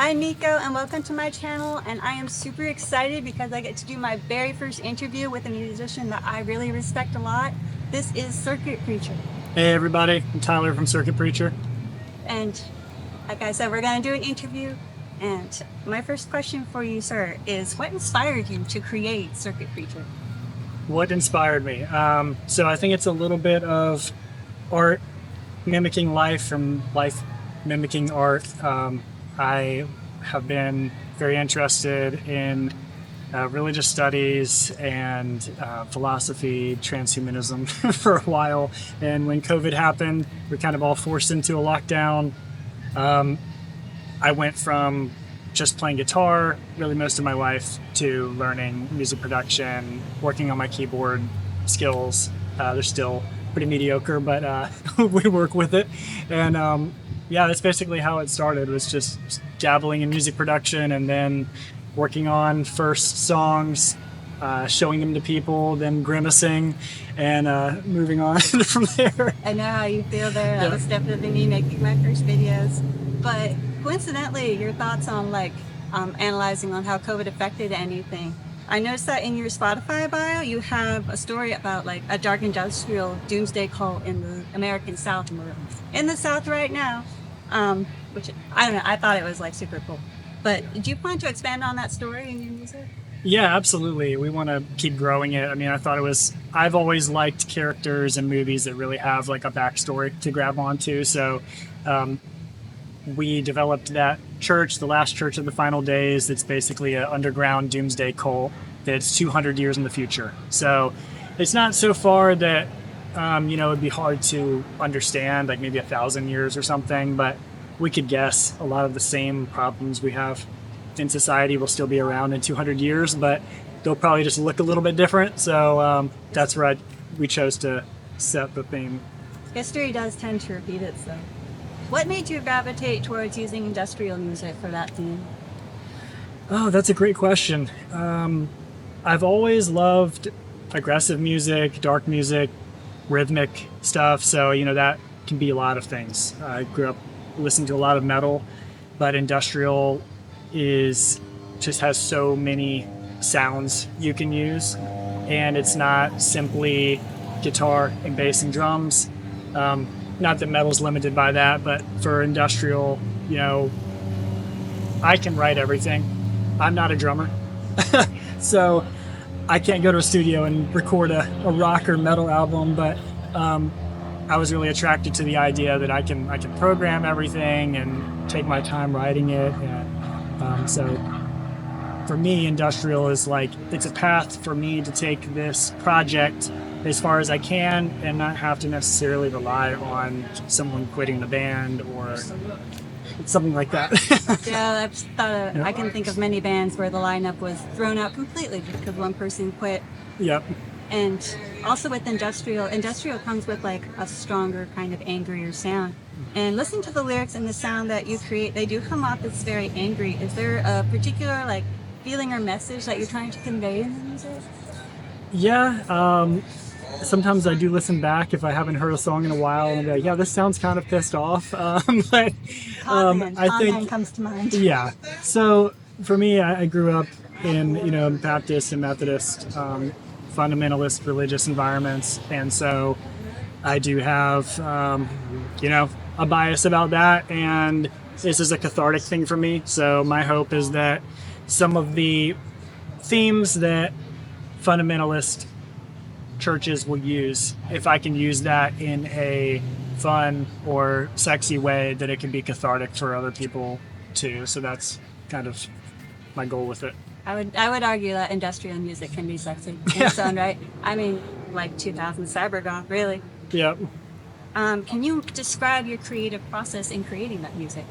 Hi Nico, and welcome to my channel. And I am super excited because I get to do my very first interview with a musician that I really respect a lot. This is Circuit Preacher. Hey everybody, I'm Tyler from Circuit Preacher. And like I said, we're going to do an interview. And my first question for you, sir, is what inspired you to create Circuit Preacher? What inspired me? So I think it's a little bit of art mimicking life and life mimicking art. I have been very interested in religious studies and philosophy, transhumanism for a while. And when COVID happened, we kind of all forced into a lockdown. I went from just playing guitar really most of my life to learning music production, working on my keyboard skills. They're still pretty mediocre, but we work with it. And yeah, that's basically how it started, was just dabbling in music production and then working on first songs, showing them to people, then grimacing, and moving on from there. I know how you feel there. That Yeah. was definitely me making my first videos. But coincidentally, your thoughts on analyzing on how COVID affected anything. I noticed that in your Spotify bio, you have a story about like a dark industrial doomsday cult in the American South. And we're in the South right now, which I don't know. I thought it was like super cool. But do you plan to expand on that story in your music? Yeah, absolutely. We want to keep growing it. I mean, I've always liked characters in movies that really have like a backstory to grab onto. So we developed that church, the last church of the final days. It's basically an underground doomsday cult that's 200 years in the future. So it's not so far that, it'd be hard to understand, like maybe 1,000 years or something, but we could guess a lot of the same problems we have in society will still be around in 200 years, but they'll probably just look a little bit different. So that's where we chose to set the theme. History does tend to repeat itself. What made you gravitate towards using industrial music for that theme? Oh, that's a great question. I've always loved aggressive music, dark music, rhythmic stuff. So, that can be a lot of things. I grew up listening to a lot of metal, but industrial just has so many sounds you can use. And it's not simply guitar and bass and drums. Not that metal's limited by that, but for industrial, I can write everything. I'm not a drummer. So I can't go to a studio and record a rock or metal album, but I was really attracted to the idea that I can program everything and take my time writing it. And so for me, industrial is like, it's a path for me to take this project as far as I can and not have to necessarily rely on someone quitting the band or something like that. Yeah, I can think of many bands where the lineup was thrown out completely because one person quit. Yep. And also with industrial comes with like a stronger kind of angrier sound. And listening to the lyrics and the sound that you create, they do come off as very angry. Is there a particular like feeling or message that you're trying to convey in the music? Yeah. Sometimes I do listen back if I haven't heard a song in a while and be like, yeah, this sounds kind of pissed off. But I think Comes to mind. yeah. So for me, I grew up in Baptist and Methodist fundamentalist religious environments, and so I do have a bias about that, and this is a cathartic thing for me. So my hope is that some of the themes that fundamentalist churches will use, if I can use that in a fun or sexy way, that it can be cathartic for other people too. So that's kind of my goal with it. I would argue that industrial music can be sexy in its own right. I mean, like 2000 cybergoth, really. Yeah. Can you describe your creative process in creating that music?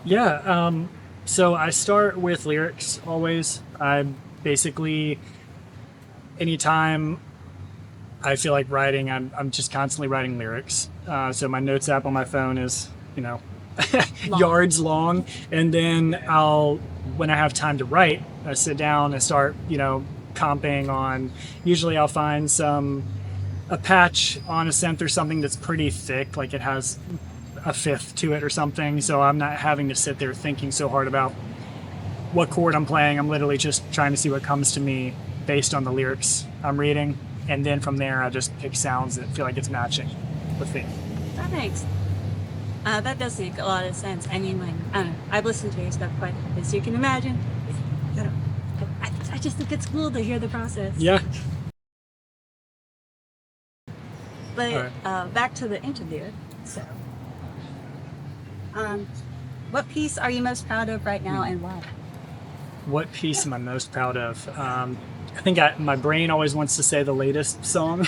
Yeah. So I start with lyrics always. I basically, anytime I feel like writing, I'm just constantly writing lyrics. So my notes app on my phone is, yards long. And then when I have time to write, I sit down and start, comping on, usually I'll find a patch on a synth or something that's pretty thick, like it has a fifth to it or something. So I'm not having to sit there thinking so hard about what chord I'm playing. I'm literally just trying to see what comes to me based on the lyrics I'm reading. And then from there, I just pick sounds that feel like it's matching with me. That makes that does make a lot of sense. I mean, like, I don't know, I've listened to your stuff quite a bit, so you can imagine. I just think it's cool to hear the process. Yeah. But back to the interview. So, what piece are you most proud of right now, and why? What piece am I most proud of? I think my brain always wants to say the latest song,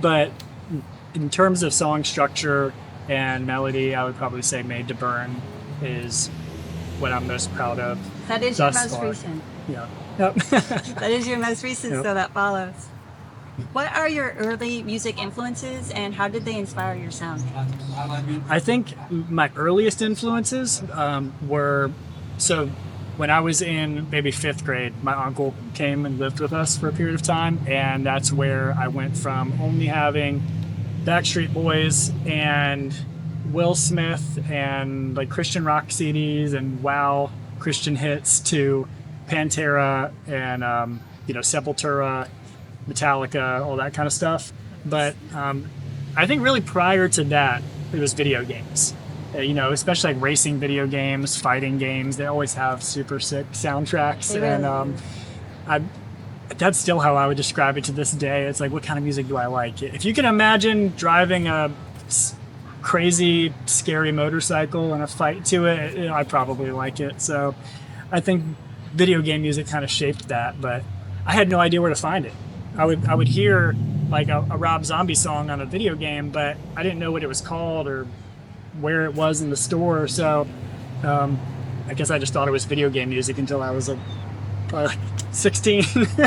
but in terms of song structure and melody, I would probably say Made to Burn is what I'm most proud of. That is your thus most far. recent. Yeah. Yep. That is your most recent, Yep. so that follows. What are your early music influences, and how did they inspire your sound? I think my earliest influences were, so when I was in maybe fifth grade, my uncle came and lived with us for a period of time, and that's where I went from only having Backstreet Boys and Will Smith and like Christian rock CDs and wow Christian hits to Pantera and Sepultura, Metallica, all that kind of stuff. But I think really prior to that, it was video games. Especially like racing video games, fighting games. They always have super sick soundtracks, They really and that's still how I would describe it to this day. It's like, what kind of music do I like? If you can imagine driving a crazy, scary motorcycle and a fight to it, I probably like it. So I think video game music kind of shaped that, but I had no idea where to find it. I would hear like a Rob Zombie song on a video game, but I didn't know what it was called or where it was in the store. So I guess I just thought it was video game music until I was probably 16.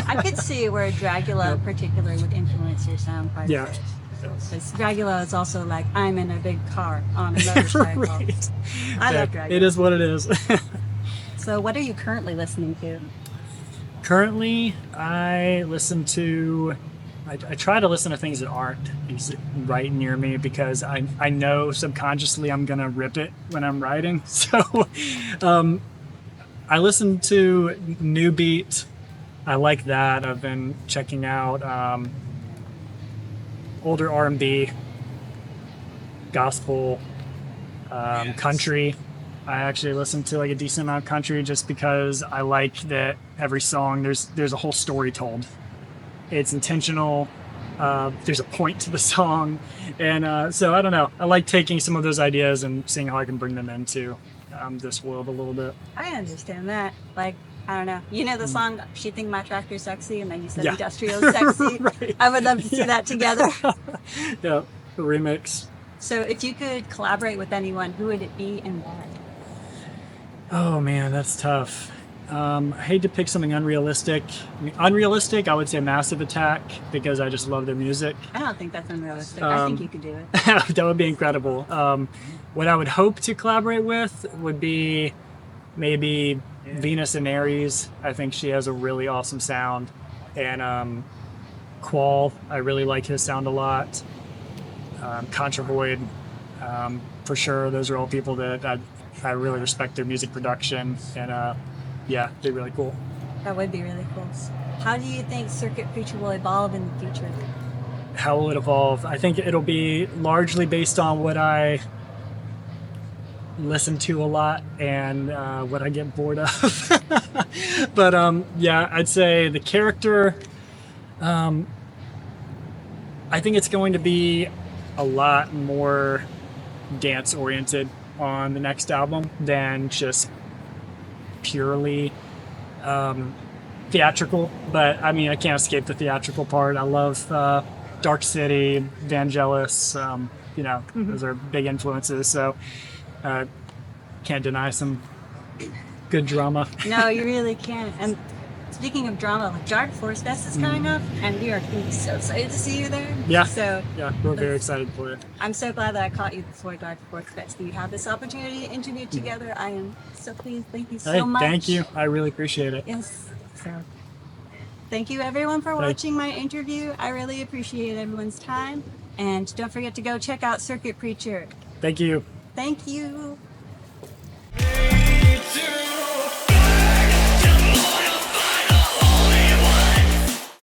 I could see where Dracula in particular would influence your sound quite Yeah. a bit. Because Dracula is also like, I'm in a big car on a motorcycle. Right. I Yeah, love Dracula. it is what it is. So what are you currently listening to? Currently, I try to listen to things that aren't right near me because I know subconsciously I'm going to rip it when I'm writing. So I listen to New Beat. I like that. I've been checking out older R&B, gospel, country. I actually listen to like a decent amount of country just because I like that every song there's a whole story told. It's intentional. There's a point to the song, and so I don't know. I like taking some of those ideas and seeing how I can bring them into this world a little bit. I understand that. Like, I don't know. You know the song "She Think My Tractor's Sexy" and then you said Yeah. "Industrial Sexy." Right. I would love to see that together. Yeah, the remix. So if you could collaborate with anyone, who would it be and why? Oh man, that's tough. I hate to pick something unrealistic. I would say Massive Attack because I just love their music. I don't think that's unrealistic. I think you could do it. That would be incredible. What I would hope to collaborate with would be maybe Venus and Aries. I think she has a really awesome sound. And Qual, I really like his sound a lot. Contra Void, for sure. Those are all people that I really respect their music production. And yeah, they're really cool. That would be really cool. How do you think Circuit Preacher will evolve in the future? How will it evolve? I think it'll be largely based on what I listen to a lot and what I get bored of. But yeah, I'd say the character, I think it's going to be a lot more dance oriented on the next album than just purely theatrical. But I mean, I can't escape the theatrical part. I love Dark City, Vangelis, those are big influences. So can't deny some good drama. No, you really can't. And speaking of drama, like Dark Force Fest is coming up, and we are going to be so excited to see you there. Yeah. So Yeah, we're very excited for it. I'm so glad that I caught you before Dark Force Fest. We have this opportunity to interview together. I am so pleased. Thank you so Hey, much. thank you. I really appreciate it. Yes. So, thank you everyone for watching my interview. I really appreciate everyone's time. And don't forget to go check out Circuit Preacher. Thank you. Thank you.